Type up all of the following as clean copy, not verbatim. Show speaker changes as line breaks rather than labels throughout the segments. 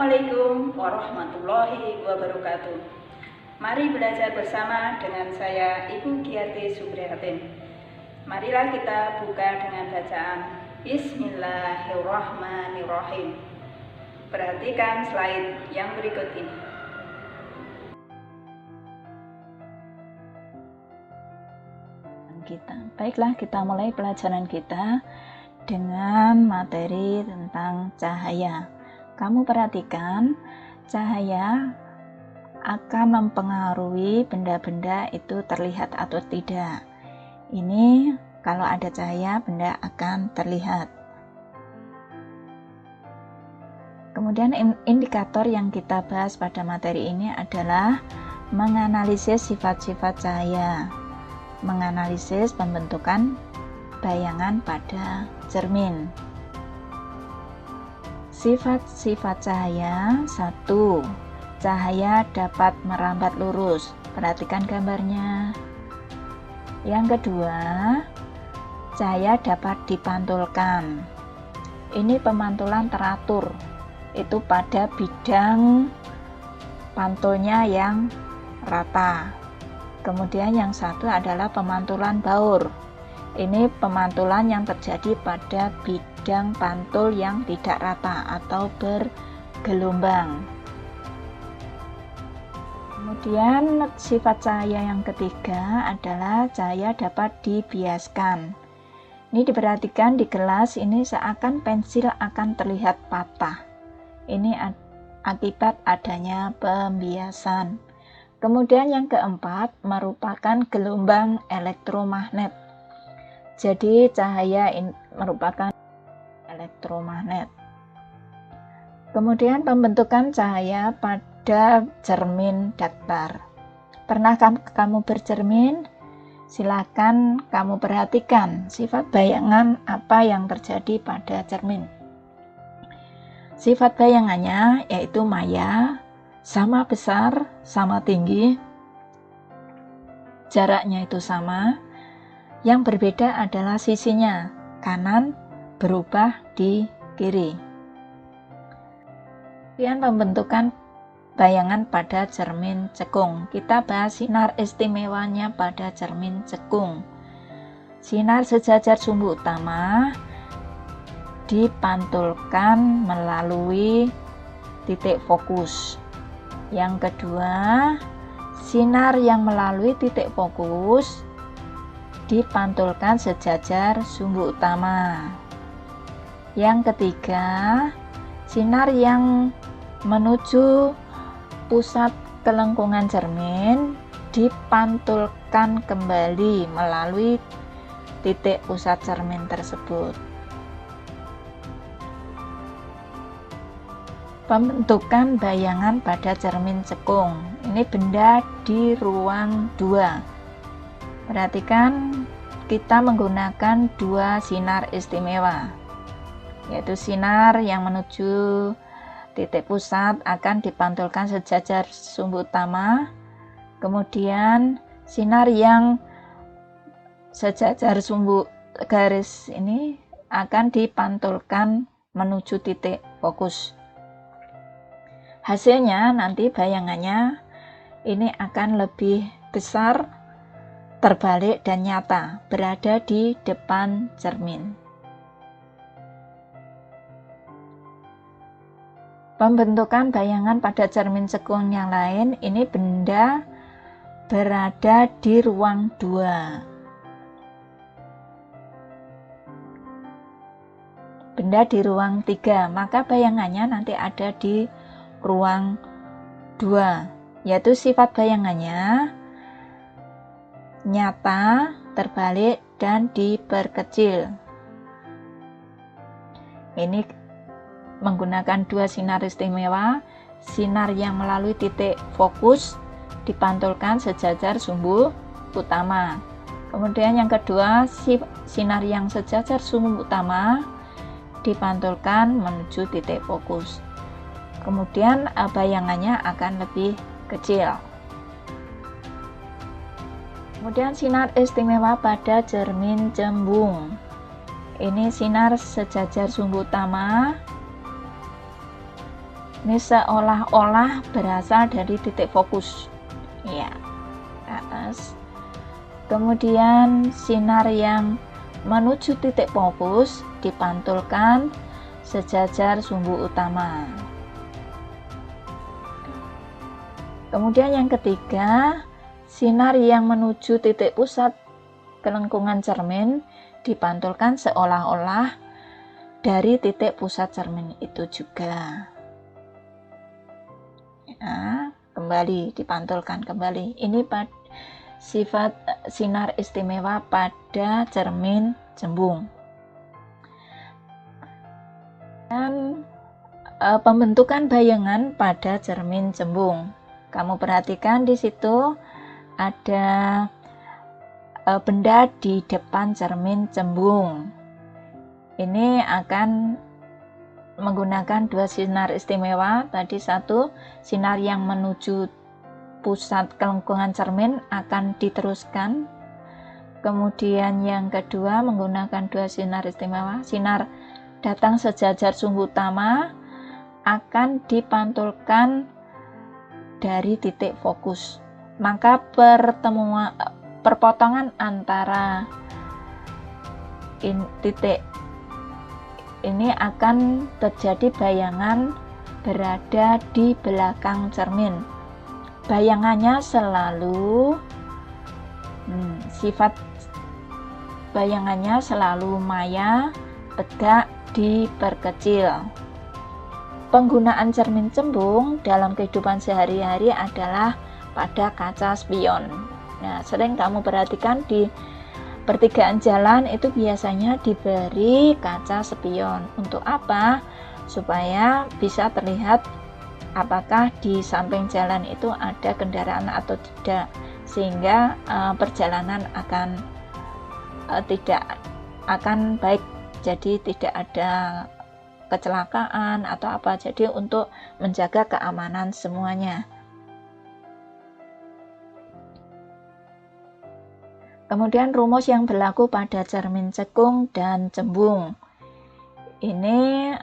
Assalamualaikum warahmatullahi wabarakatuh. Mari belajar bersama dengan saya Ibu Giati Subriyatin. Marilah kita buka dengan bacaan Bismillahirrahmanirrahim. Perhatikan slide yang berikut ini.
Baiklah, kita mulai pelajaran kita dengan materi tentang cahaya. Kamu perhatikan, cahaya akan mempengaruhi benda-benda itu terlihat atau tidak. Ini kalau ada cahaya, benda akan terlihat. Kemudian indikator yang kita bahas pada materi ini adalah menganalisis sifat-sifat cahaya, menganalisis pembentukan bayangan pada cermin. Sifat-sifat cahaya. 1. Cahaya dapat merambat lurus. Perhatikan gambarnya. Yang kedua, cahaya dapat dipantulkan. Ini pemantulan teratur. Itu pada bidang pantulnya yang rata. Kemudian yang satu adalah pemantulan baur. Ini pemantulan yang terjadi pada bidang pantul yang tidak rata atau bergelombang. Kemudian sifat cahaya yang ketiga adalah cahaya dapat dibiaskan. Ini diperhatikan di gelas ini seakan pensil akan terlihat patah. Ini akibat adanya pembiasan. Kemudian yang keempat merupakan gelombang elektromagnet. Jadi cahaya merupakan elektromagnet. Kemudian pembentukan cahaya pada cermin datar. Pernah kamu bercermin? Silakan kamu perhatikan sifat bayangan apa yang terjadi pada cermin. Sifat bayangannya yaitu maya, sama besar, sama tinggi, jaraknya itu sama. Yang berbeda adalah sisinya, kanan berubah di kiri. Kemudian pembentukan bayangan pada cermin cekung. Kita bahas sinar istimewanya pada cermin cekung. Sinar sejajar sumbu utama dipantulkan melalui titik fokus. Yang kedua, sinar yang melalui titik fokus dipantulkan sejajar sumbu utama. Yang ketiga, sinar yang menuju pusat kelengkungan cermin dipantulkan kembali melalui titik pusat cermin tersebut. Pembentukan bayangan pada cermin cekung. Ini benda di ruang 2. Perhatikan, kita menggunakan 2 sinar istimewa, yaitu sinar yang menuju titik pusat akan dipantulkan sejajar sumbu utama. Kemudian sinar yang sejajar sumbu garis ini akan dipantulkan menuju titik fokus. Hasilnya nanti bayangannya ini akan lebih besar, terbalik dan nyata, berada di depan cermin. Pembentukan bayangan pada cermin cekung yang lain, ini benda berada di ruang 2. Benda di ruang 3, maka bayangannya nanti ada di ruang 2, yaitu sifat bayangannya nyata, terbalik, dan diperkecil. Ini menggunakan 2 sinar istimewa. Sinar yang melalui titik fokus dipantulkan sejajar sumbu utama. Kemudian yang kedua, sinar yang sejajar sumbu utama dipantulkan menuju titik fokus. Kemudian bayangannya akan lebih kecil. Kemudian sinar istimewa pada cermin cembung. Ini sinar sejajar sumbu utama Ini seolah-olah berasal dari titik fokus. Ya, ke atas. Kemudian sinar yang menuju titik fokus dipantulkan sejajar sumbu utama. Kemudian yang ketiga, sinar yang menuju titik pusat kelengkungan cermin dipantulkan seolah-olah dari titik pusat cermin itu juga. Ya, kembali dipantulkan kembali. Ini sifat sinar istimewa pada cermin cembung. Dan pembentukan bayangan pada cermin cembung. Kamu perhatikan di situ ada benda di depan cermin cembung. Ini akan menggunakan dua sinar istimewa. Tadi satu, sinar yang menuju pusat kelengkungan cermin akan diteruskan. Kemudian yang kedua menggunakan dua sinar istimewa. Sinar datang sejajar sumbu utama akan dipantulkan dari titik fokus. Maka perpotongan antara titik ini akan terjadi bayangan berada di belakang cermin. Bayangannya selalu sifat bayangannya selalu maya, tegak, diperkecil. Penggunaan cermin cembung dalam kehidupan sehari-hari adalah pada kaca spion. Nah, sering kamu perhatikan di pertigaan jalan itu biasanya diberi kaca spion. Untuk apa? Supaya bisa terlihat apakah di samping jalan itu ada kendaraan atau tidak, sehingga perjalanan tidak akan baik, jadi tidak ada kecelakaan atau apa. Jadi untuk menjaga keamanan semuanya. Kemudian rumus yang berlaku pada cermin cekung dan cembung. Ini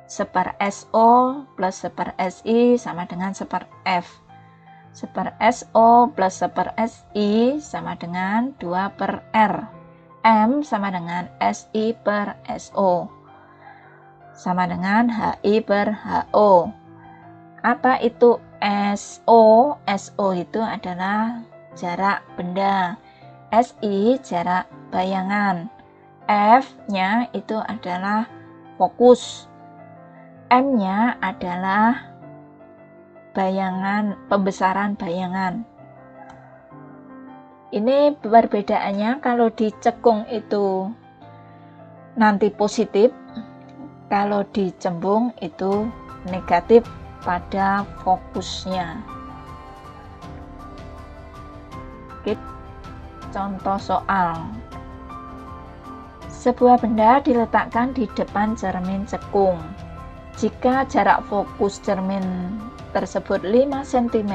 1/SO plus 1/SI sama dengan 1/F. 1/SO plus 1/SI sama dengan 2/R. M sama dengan SI/SO. Sama dengan HI/HO. Apa itu SO? SO itu adalah jarak benda. SI jarak bayangan. F-nya itu adalah fokus. M-nya adalah bayangan, pembesaran bayangan. Ini perbedaannya, kalau di cekung itu nanti positif, kalau di cembung itu negatif pada fokusnya. Contoh soal. Sebuah benda diletakkan di depan cermin cekung. Jika jarak fokus cermin tersebut 5 cm,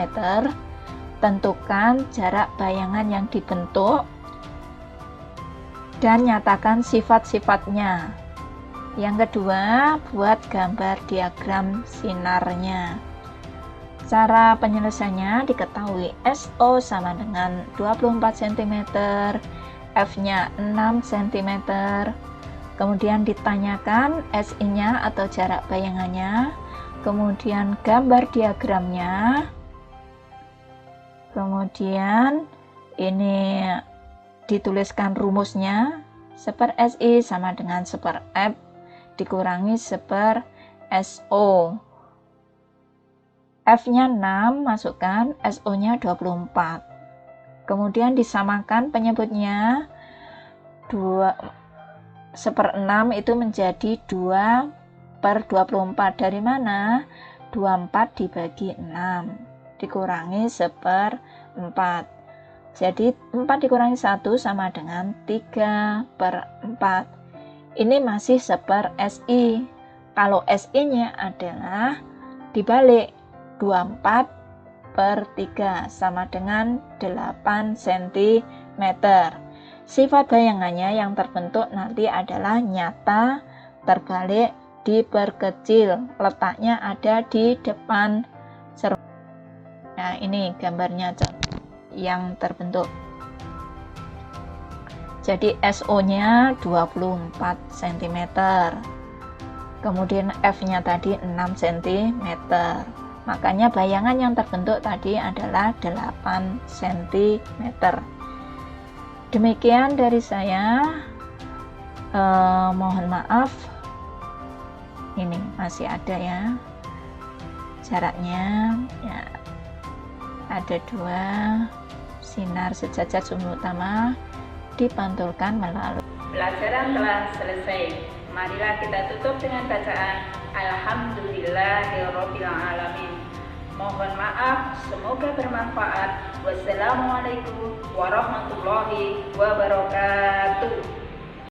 tentukan jarak bayangan yang dibentuk dan nyatakan sifat-sifatnya. Yang kedua, buat gambar diagram sinarnya. Cara penyelesaiannya diketahui. SO sama dengan 24 cm, F-nya 6 cm. Kemudian ditanyakan SI-nya atau jarak bayangannya. Kemudian gambar diagramnya. Kemudian ini dituliskan rumusnya. 1/SI sama dengan 1/F dikurangi 1/SO. F-nya 6, masukkan, SO-nya 24. Kemudian disamakan penyebutnya. 1/6 itu menjadi 2/24. Dari mana? 24 dibagi 6 dikurangi 1/4. Jadi 4 dikurangi 1 sama dengan 3/4. Ini masih 1/SI. Kalau SI-nya adalah dibalik, 24/3 sama dengan 8 cm. Sifat bayangannya yang terbentuk nanti adalah nyata, terbalik, diperkecil, letaknya ada di depan cermin. Nah, ini gambarnya yang terbentuk. Jadi SO-nya 24 cm. Kemudian F-nya tadi 6 cm. Makanya bayangan yang terbentuk tadi adalah 8 cm. Demikian dari saya. Mohon maaf, ini masih ada ya jaraknya ya, ada 2 sinar sejajar sumber utama dipantulkan melalui.
Pelajaran telah selesai. Marilah kita tutup dengan bacaan Alhamdulillahirabbil alamin. Mohon maaf, semoga bermanfaat. Wassalamualaikum warahmatullahi wabarakatuh.